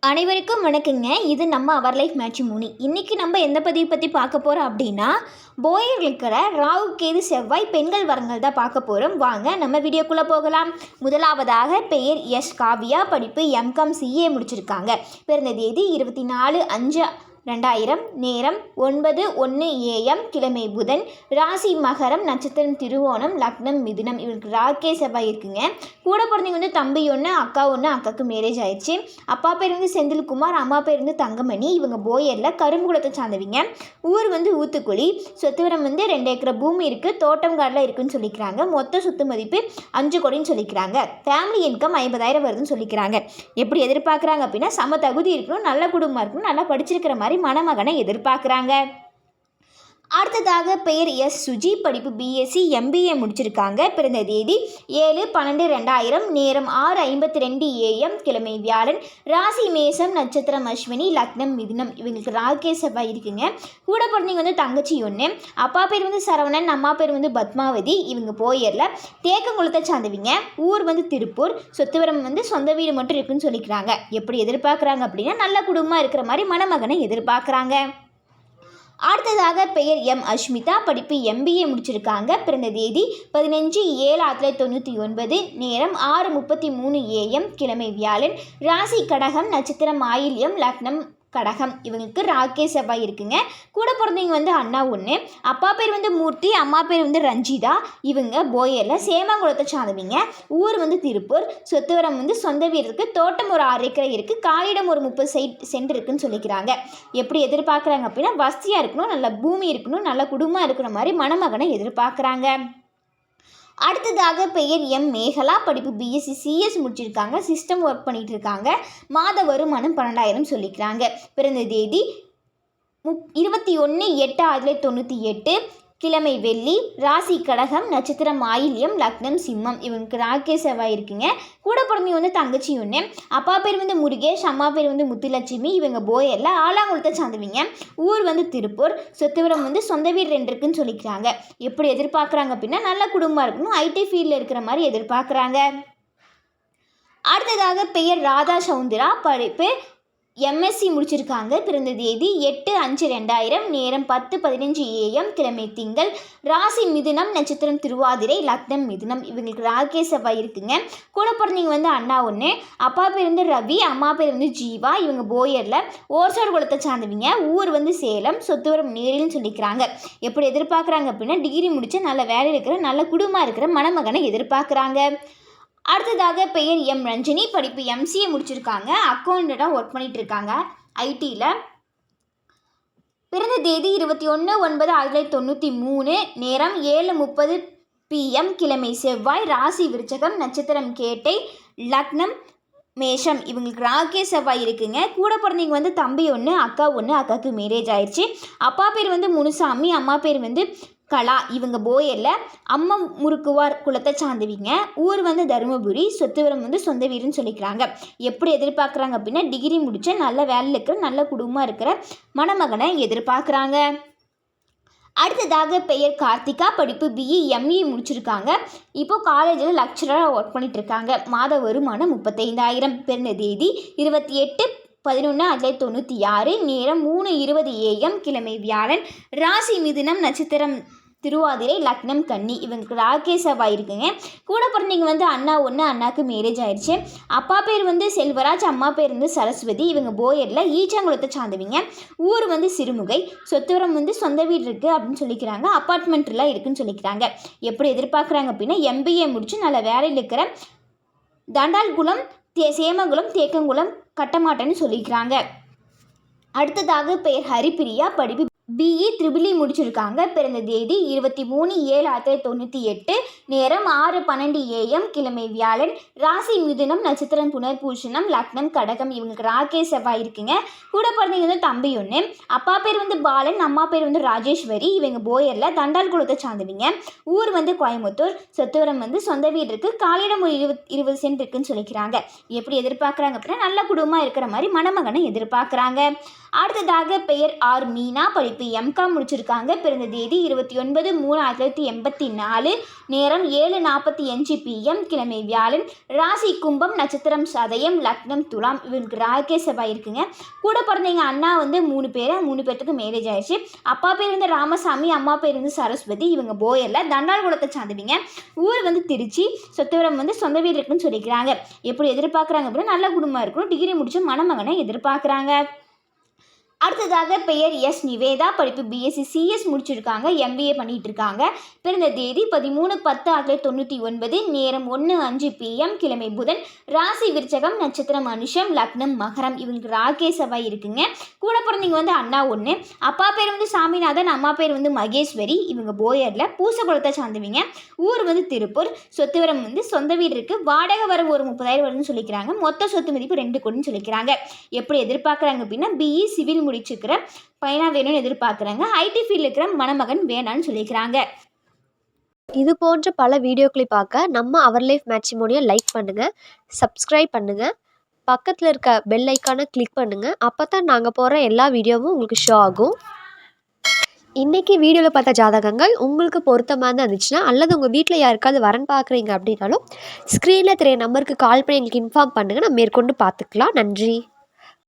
அனைவருக்கும் வணக்கங்க. இது நம்ம அவர் லைஃப் மேட்ரிமோனி. இன்றைக்கி நம்ம எந்த பதிவை பற்றி பார்க்க போகிறோம் அப்படின்னா, போயர் இருக்கிற ராகு கேது செவ்வாய் பெண்கள் வரங்கள் தான் பார்க்க போகிறோம். வாங்க நம்ம வீடியோக்குள்ளே போகலாம். முதலாவதாக பெயர் எஸ் காவியா, படிப்பு எம்காம் சிஏ முடிச்சிருக்காங்க. பிறந்த தேதி 24/5/2000, நேரம் 9:01 AM, கிழமை புதன், ராசி மகரம், நட்சத்திரம் திருவோணம், லக்னம் மிதுனம். இவருக்கு ராகே செவ்வாய் இருக்குங்க. கூட பிறந்தவங்க தம்பி ஒன்று, அக்கா ஒன்று. அக்காவுக்கு மேரேஜ் ஆயிடுச்சு. அப்பா பேர் செந்தில்குமார், அம்மா பேர் தங்கமணி. இவங்க போயரில் கரும்புகுளத்தை சார்ந்தவங்க. ஊர் ஊத்துக்குழி. சொத்துவரம் 2 ஏக்கர் பூமி இருக்குது, தோட்டம் காடில் இருக்குதுன்னு சொல்லிக்கிறாங்க. மொத்த சொத்து மதிப்பு 5 கோடின்னு சொல்லிக்கிறாங்க. ஃபேமிலி இன்கம் 50,000 வருதுன்னு சொல்லிக்கிறாங்க. எப்படி எதிர்பார்க்குறாங்க அப்படின்னா, சம தகுதி இருக்கணும், நல்ல குடும்பமாக இருக்கணும், நல்லா படிச்சிருக்கிற மாதிரி மணமகனை எதிர்பார்க்குறாங்க. அடுத்ததாக பெயர் எஸ் சுஜி, படிப்பு பிஎஸ்சி எம்பிஏ முடிச்சிருக்காங்க. பிறந்த தேதி 7/12/2000, நேரம் 6:52 AM, கிழமை வியாழன், ராசி மேசம், நட்சத்திரம் அஸ்வினி, லக்னம் மிதுனம். இவங்களுக்கு ராகே செவ்வாய் இருக்குங்க. கூட பிறந்தவங்க தங்கச்சி ஒன்று. அப்பா பேர் சரவணன், அம்மா பேர் பத்மாவதி. இவங்க போயரில் தேக்கங்குளத்தை சார்ந்தவங்க. ஊர் திருப்பூர். சொத்துவரம் சொந்த வீடு மட்டும் இருக்குன்னு சொல்லிக்கிறாங்க. எப்படி எதிர்பார்க்குறாங்க அப்படின்னா, நல்ல குடும்பமாக இருக்கிற மாதிரி மணமகனை எதிர்பார்க்குறாங்க. அடுத்ததாக பெயர் எம் அஷ்மிதா, படிப்பு எம்பிஏ முடிச்சிருக்காங்க. பிறந்த தேதி 15/7/1999, நேரம் 6:33 AM, கிழமை வியாழன், ராசி கடகம், நட்சத்திரம் ஆயில்யம், லக்னம் கடகம். இவங்களுக்கு ராகே செவ்வாய் இருக்குங்க. கூட பிறந்தவங்க அண்ணா ஒன்று. அப்பா பேர் மூர்த்தி, அம்மா பேர் ரஞ்சிதா. இவங்க போயரில் சேமாங்குளத்தை சார்ந்தவங்க. ஊர் திருப்பூர். சொத்துவரம் சொந்த வீடு இருக்குது, தோட்டம் ஒரு 6 ஏக்கர் இருக்குது, காலிடம் ஒரு 30 சென்ட் இருக்குன்னு சொல்லிக்கிறாங்க. எப்படி எதிர்பார்க்குறாங்க அப்படின்னா, வசதியாக இருக்கணும், நல்ல பூமி இருக்கணும், நல்ல குடும்பம் இருக்கிற மாதிரி மணமகனை எதிர்பார்க்குறாங்க. அடுத்ததாக பெயர் எம் மேகலா, படிப்பு பிஎஸ்சி சிஎஸ் முடிச்சிருக்காங்க. சிஸ்டம் ஒர்க் பண்ணிகிட்டு இருக்காங்க. மாத வருமானம் 12,000 சொல்லிக்கிறாங்க. பிறந்த தேதி 21/8/1998, கிழமை வெள்ளி, ராசி கடகம், நட்சத்திரம் ஆயில்யம், லக்னம் சிம்மம். இவங்களுக்கு ராகே செவ்வாய் இருக்குங்க. கூட பிறந்தவங்க தங்கச்சி ஒன்று. அப்பா பேர் முருகேஷ், அம்மா பேர் முத்துலட்சுமி. இவங்க போயரில் ஆலாங்குளத்தை சார்ந்தவங்க. ஊர் திருப்பூர். சொத்துவரம் சொந்த வீடு 2 இருக்குன்னு சொல்லிக்கிறாங்க. எப்படி எதிர்பார்க்குறாங்க அப்படின்னா, நல்ல குடும்பமாக இருக்கணும், ஐடி ஃபீல்டில் இருக்கிற மாதிரி எதிர்பார்க்குறாங்க. அடுத்ததாக பெயர் ராதா சவுந்தரா, படிப்பு எம்எஸ்சி முடிச்சிருக்காங்க. பிறந்த தேதி 8/5/2000, நேரம் 10:15 AM, கிழமை திங்கள், ராசி மிதுனம், நட்சத்திரம் திருவாதிரை, லக்னம் மிதுனம். இவங்களுக்கு ராகே செவ்வாய் இருக்குங்க. கூட பிறந்தவங்க அண்ணா ஒன்று. அப்பா பேர் ரவி, அம்மா பேர் ஜீவா. இவங்க போயரில் ஓர்சார் குளத்தை சார்ந்தவங்க. ஊர் சேலம். சொத்துவரம் நேரில்னு சொல்லிக்கிறாங்க. எப்படி எதிர்பார்க்குறாங்க அப்படின்னா, டிகிரி முடித்து நல்ல வேலை இருக்கிற நல்ல குடும்பமாக இருக்கிற மணமகனை எதிர்பார்க்குறாங்க. அடுத்ததாக பெயர் எம் ரஞ்சினி, படிப்பு எம்சிஏ முடிச்சிருக்காங்க. அக்கௌண்டண்ட்டாக ஒர்க் பண்ணிகிட்டு இருக்காங்க ஐடியில். பிறந்த தேதி 21/9/1993, நேரம் 7:30 PM, கிழமை செவ்வாய், ராசி விருச்சகம், நட்சத்திரம் கேட்டை, லக்னம் மேஷம். இவங்களுக்கு ராகே செவ்வாய் இருக்குங்க. கூட பிறந்தவங்க தம்பி ஒன்று, அக்கா ஒன்று. அக்காவுக்கு மேரேஜ் ஆயிடுச்சு. அப்பா பேர் முனுசாமி, அம்மா பேர் கலா. இவங்க போயரில் அம்மா முறுக்குவார் குலத்தை சார்ந்தவங்க. ஊர் தருமபுரி. சொத்துவரம் சொந்த வீடுன்னு சொல்லிக்கிறாங்க. எப்படி எதிர்பார்க்குறாங்க அப்படின்னா, டிகிரி முடித்த நல்ல வேலையில் இருக்கிற நல்ல குடும்பமாக இருக்கிற மணமகனை எதிர்பார்க்குறாங்க. அடுத்ததாக பெயர் கார்த்திகா, படிப்பு பிஇ எம்இ முடிச்சிருக்காங்க. இப்போது காலேஜில் லெக்சராக ஒர்க் பண்ணிகிட்டு இருக்காங்க. மாத வருமானம் 35,000. பிறந்த தேதி 28/11/1996, நேரம் 3:20 AM, கிழமை வியாழன், ராசி மிதுனம், நட்சத்திரம் திருவாதிரை, லக்னம் கன்னி. இவங்களுக்கு ராகே செவ்வாய் இருக்குங்க. கூட பிறந்தவங்க அண்ணா ஒன்று. அண்ணாவுக்கு மேரேஜ் ஆயிடுச்சு. அப்பா பேர் செல்வராஜ், அம்மா பேர் சரஸ்வதி. இவங்க போயரில் ஈச்சாங்குளத்தை சார்ந்தவங்க. ஊர் சிறுமுகை. சொத்துவரம் சொந்த வீடு இருக்குது அப்படின்னு சொல்லிக்கிறாங்க. அப்பார்ட்மெண்ட்டில் இருக்குதுன்னு சொல்லிக்கிறாங்க. எப்படி எதிர்பார்க்குறாங்க அப்படின்னா, எம்பிஏ முடித்து நல்ல வேலையில் இருக்கிற தண்டால்குளம், சேமங்குளம், தேக்கங்குளம், கட்டமாட்டேன்னு சொல்லிக்கிறாங்க. அடுத்ததாக பெயர் ஹரிப்பிரியா, படிப்பு பிஇ ட்ரிபிள்இ முடிச்சிருக்காங்க. பிறந்த தேதி 23/7/1998, நேரம் 6:12 AM, கிழமை வியாழன், ராசி மிதுனம், நட்சத்திரம் புனர்பூஷணம், லக்னம் கடகம். இவங்களுக்கு ராகே செவ்வாய் இருக்குங்க. கூட பிறந்தவங்க தம்பி ஒன்று. அப்பா பேர் பாலன், அம்மா பேர் ராஜேஸ்வரி. இவங்க போயரில் தண்டால் குளத்தை சார்ந்தவங்க. ஊர் கோயம்புத்தூர். சொத்துவரம் சொந்த வீடு இருக்குது, காலிடம் ஒரு 20 சென்ட் இருக்குன்னு சொல்லிக்கிறாங்க. எப்படி எதிர்பார்க்குறாங்க அப்படின்னா, நல்ல குடும்பமாக இருக்கிற மாதிரி மணமகனை எதிர்பார்க்குறாங்க. அடுத்ததாக பெயர் ஆர் மீனா, படிப்பு எம்காம் முடிச்சிருக்காங்க. பிறந்த தேதி 29/3/1984, நேரம் 7:45 PM, கிழமை வியாழன், ராசி கும்பம், நட்சத்திரம் சதயம், லக்னம் துலாம். இவங்களுக்கு ராகே செவ்வாய் இருக்குங்க. கூட பிறந்தவங்க அண்ணா வந்து 3 பேர்த்துக்கு மேரேஜ் ஆயிடுச்சு. அப்பா பேர் வந்து ராமசாமி, அம்மா பேர் வந்து சரஸ்வதி. இவங்க போயரில் தண்டால் குலத்தை சார்ந்தவங்க. ஊர் வந்து திருச்சி. சொத்து விவரம் வந்து சொந்த வீடு இருக்குன்னு சொல்லிக்கிறாங்க. எப்படி எதிர்பார்க்குறாங்க அப்படின்னா நல்ல குடும்பம் இருக்கணும், டிகிரி முடிச்ச மணமகனை எதிர்பார்க்குறாங்க. அடுத்ததாக பெயர் எஸ் நிவேதா, படிப்பு பிஎஸ்சி சிஎஸ் முடிச்சிருக்காங்க. எம்பிஏ பண்ணிகிட்டு இருக்காங்க. பிறந்த தேதி 13/10/1999, நேரம் 1:05 PM, கிழமை புதன், ராசி விருச்சகம், நட்சத்திரம் அனுஷம், லக்னம் மகரம். இவங்களுக்கு ராகே செவ்வாய் இருக்குங்க. கூட பிறந்தவங்க வந்து அண்ணா 1, அப்பா பேர் வந்து சாமிநாதன், அம்மா பேர் வந்து மகேஸ்வரி. இவங்க போயரில் பூசகுளத்தை சார்ந்தவங்க. ஊர் வந்து திருப்பூர். சொத்து வரம் வந்து சொந்த வீடு இருக்குது. வாடகை வரவு ஒரு 30,000 வருதுன்னு சொல்லிக்கிறாங்க. மொத்த சொத்து மதிப்பு 2 கோடின்னு சொல்லிக்கிறாங்க. எப்படி எதிர்பார்க்குறாங்க அப்படின்னா பிஇ சிவில் முடிச்சுக்கிற பையனா வேணும்னு எதிர்பார்க்குறாங்க. ஐடி ஃபீல்டில் இருக்கிற மணமகன் வேணான்னு சொல்லிக்கிறாங்க. இது போன்ற பல வீடியோக்களை பார்க்க நம்ம அவர் லைஃப் மேட்ரிமோனியை லைக் பண்ணுங்கள், சப்ஸ்கிரைப் பண்ணுங்கள், பக்கத்தில் இருக்க பெல் ஐக்கானை கிளிக் பண்ணுங்கள். அப்போ தான் நாங்கள் போடுற எல்லா வீடியோவும் உங்களுக்கு ஷோ ஆகும். இன்றைக்கி வீடியோவில் பார்த்த ஜாதகங்கள் உங்களுக்கு பொருத்தமாக இருந்துச்சுன்னா, அல்லது உங்கள் வீட்டில் யாருக்காவது வரன் பார்க்குறீங்க அப்படின்னாலும், ஸ்க்ரீனில் தெரிய நம்பருக்கு கால் பண்ணி எங்களுக்கு இன்ஃபார்ம் பண்ணுங்கள். நம்ம மேற்கொண்டு பார்த்துக்கலாம். நன்றி.